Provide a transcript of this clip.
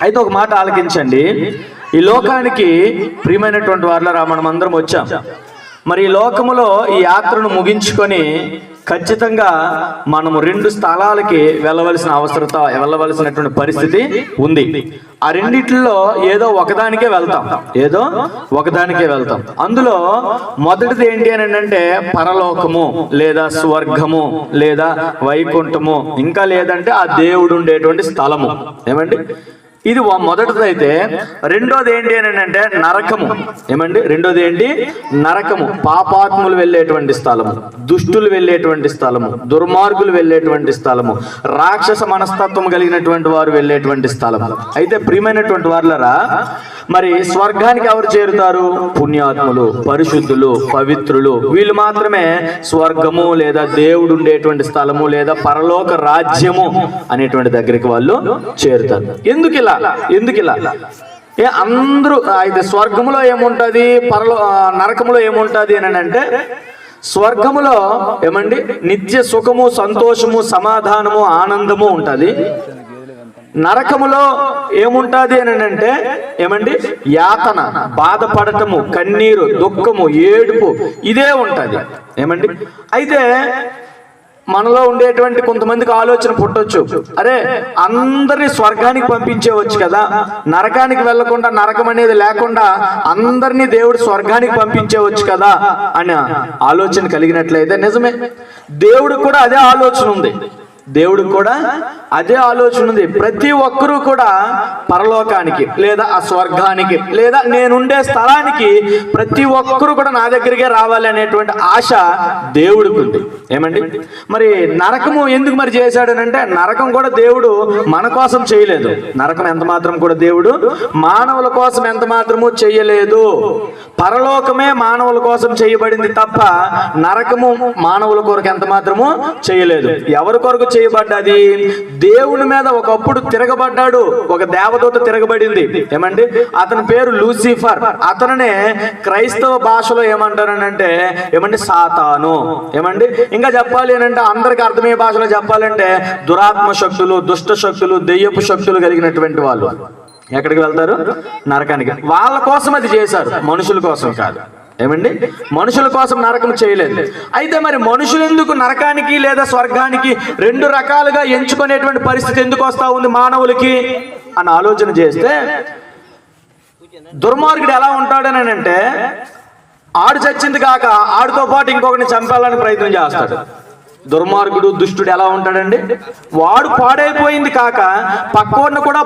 అయితే ఒక మాట ఆలకించండి. ఈ లోకానికి ప్రియమైనటువంటి వారులారా మనం అందరం వచ్చాం. మరి ఈ లోకములో ఈ యాత్రను ముగించుకొని ఖచ్చితంగా మనము 2 స్థలాలకి వెళ్ళవలసినటువంటి పరిస్థితి ఉంది. ఆ రెండిట్లో ఏదో ఒకదానికే వెళ్తాం. అందులో మొదటిది ఏంటి అని అంటే పరలోకము లేదా స్వర్గము లేదా వైకుంఠము, ఇంకా లేదంటే ఆ దేవుడు ఉండేటువంటి స్థలము. ఏమండి, ఇది మొదటిదైతే. రెండోది ఏంటి అని అంటే నరకము. ఏమండి, రెండోది ఏంటి? నరకము. పాపాత్ములు వెళ్ళేటువంటి స్థలము, దుష్టులు వెళ్ళేటువంటి స్థలము, దుర్మార్గులు వెళ్ళేటువంటి స్థలము, రాక్షస మనస్తత్వం కలిగినటువంటి వారు వెళ్ళేటువంటి స్థలము. అయితే ప్రియమైనటువంటి వారులారా, మరి స్వర్గానికి ఎవరు చేరుతారు? పుణ్యాత్ములు, పరిశుద్ధులు, పవిత్రులు. వీళ్ళు మాత్రమే స్వర్గము లేదా దేవుడు ఉండేటువంటి స్థలము లేదా పరలోక రాజ్యము అనేటువంటి దగ్గరికి వాళ్ళు చేరుతారు. ఎందుకు ఇలా? అందరూ అయితే స్వర్గములో ఏముంటది, నరకములో ఏముంటది అని అంటే, స్వర్గములో ఏమండి నిత్య సుఖము, సంతోషము, సమాధానము, ఆనందము ఉంటది. నరకములో ఏముంటది అని అంటే ఏమండి యాతన, బాధపడటము, కన్నీరు, దుఃఖము, ఏడుపు, ఇదే ఉంటది. ఏమండి, అయితే మనలో ఉండేటువంటి కొంతమందికి ఆలోచన పుట్టొచ్చు, అరే అందరినీ స్వర్గానికి పంపించేవచ్చు కదా, నరకానికి వెళ్లకుండా, నరకం అనేది లేకుండా అందరినీ దేవుడు స్వర్గానికి పంపించేవచ్చు కదా అనే ఆలోచన కలిగినట్లయితే నిజమే, దేవుడికి కూడా అదే ఆలోచన ఉంది. ప్రతి ఒక్కరూ కూడా పరలోకానికి లేదా ఆ స్వర్గానికి లేదా నేనుండే స్థలానికి ప్రతి ఒక్కరూ కూడా నా దగ్గరికే రావాలి అనేటువంటి ఆశ దేవుడికి ఉంది. ఏమండి, మరి నరకము ఎందుకు మరి చేశాడనంటే, నరకం కూడా దేవుడు మన కోసం చేయలేదు. నరకం ఎంత మాత్రం కూడా దేవుడు మానవుల కోసం ఎంత మాత్రము చేయలేదు. పరలోకమే మానవుల కోసం చేయబడింది తప్ప నరకము మానవుల కొరకు ఎంత మాత్రము చేయలేదు. ఎవరి కొరకు చేయబడ్డది? దేవుని మీద ఒకప్పుడు తిరగబడ్డాడు, ఒక దేవదూత తిరగబడింది. ఏమండి, అతని పేరు లూసిఫర్. అతననే క్రైస్తవ భాషలో ఏమంటారనంటే ఏమండి సాతాను. ఏమండి, ఇంకా చెప్పాలి అని అంటే అందరికి అర్థమయ్యే భాషలో చెప్పాలంటే దురాత్మ శక్తులు, దుష్ట శక్తులు, దెయ్యపు శక్తులు కలిగినటువంటి వాళ్ళు ఎక్కడికి వెళ్తారు? నరకానికి. వాళ్ళ కోసం అది చేశారు, మనుషుల కోసం కాదు. ఏమండి, మనుషుల కోసం నరకం చేయలేదు. అయితే మరి మనుషులు ఎందుకు నరకానికి లేదా స్వర్గానికి 2 రకాలుగా ఎంచుకునేటువంటి పరిస్థితి ఎందుకు వస్తా ఉంది మానవులకి అని ఆలోచన చేస్తే, దుర్మార్గుడు ఎలా ఉంటాడని అంటే, ఆడు చచ్చింది కాక ఆడితో పాటు ఇంకొకరిని చంపాలని ప్రయత్నం చేస్తాడు. దుర్మార్గుడు, దుష్టుడు ఎలా ఉంటాడండి? వాడు పాడైపోయింది కాక పక్కోడిని కూడా